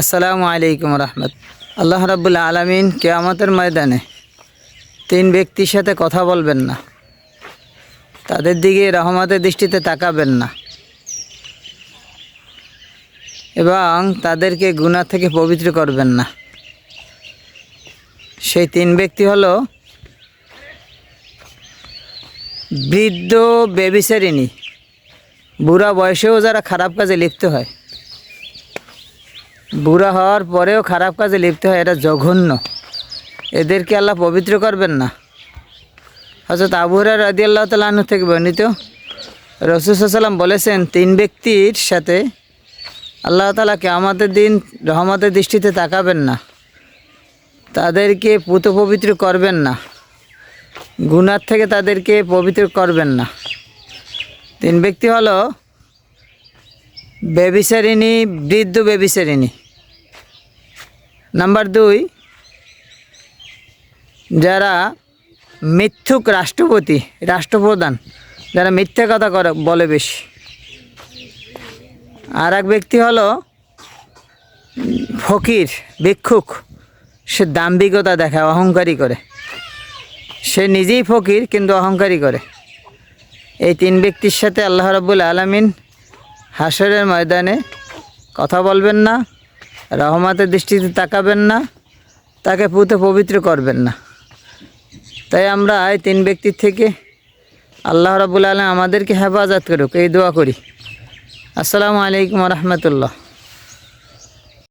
আসসালামু আলাইকুম রহমত। আল্লাহ রাব্বুল আলামিন কিয়ামতের ময়দানে তিন ব্যক্তির সাথে কথা বলবেন না, তাদের দিকে রহমতের দৃষ্টিতে তাকাবেন না এবং তাদেরকে গুনাহ থেকে পবিত্র করবেন না। সেই তিন ব্যক্তি হলো বৃদ্ধ ব্যভিচারিণী, বুড়া বয়সেও যারা খারাপ কাজে লিপ্ত হয়, বুড়া হওয়ার পরেও খারাপ কাজে লিপ্ত হয়, এটা জঘন্য। এদেরকে আল্লাহ পবিত্র করবেন না। হযরত আবু হুরায়রা রাদিয়াল্লাহু তাআলা আনহু থেকে বর্ণিত, রাসূল সাল্লাল্লাহু আলাইহি ওয়াসাল্লাম বলেছেন, তিন ব্যক্তির সাথে আল্লাহ তাআলা কিয়ামতের দিন রহমতের দৃষ্টিতে তাকাবেন না, তাদেরকে পুত পবিত্র করবেন না, গুনাহ থেকে তাদেরকে পবিত্র করবেন না। তিন ব্যক্তি হলো ব্যভিচারিণী, বৃদ্ধ ব্যভিচারিণী। নাম্বার 2, যারা মিথ্যুক রাষ্ট্রপতি, রাষ্ট্রপ্রধান, যারা মিথ্যা কথা বলে বেশি। আর এক ব্যক্তি হলো ফকির, ভিক্ষুক, সে দাম্ভিকতা দেখায়, অহংকারী করে। সে নিজেই ফকির কিন্তু অহংকারী করে। এই তিন ব্যক্তির সাথে আল্লাহ রাব্বুল আলামিন হাসরের ময়দানে কথা বলবেন না, রহমতের দৃষ্টিতে তাকাবেন না, তাকে পুত পবিত্র করবেন না। তাই আমরা এই তিন ব্যক্তির থেকে আল্লাহ রাব্বুল আলামিন আমাদেরকে হেফাজত করুক, এই দোয়া করি। আসসালামু আলাইকুম ওয়া রাহমাতুল্লাহ।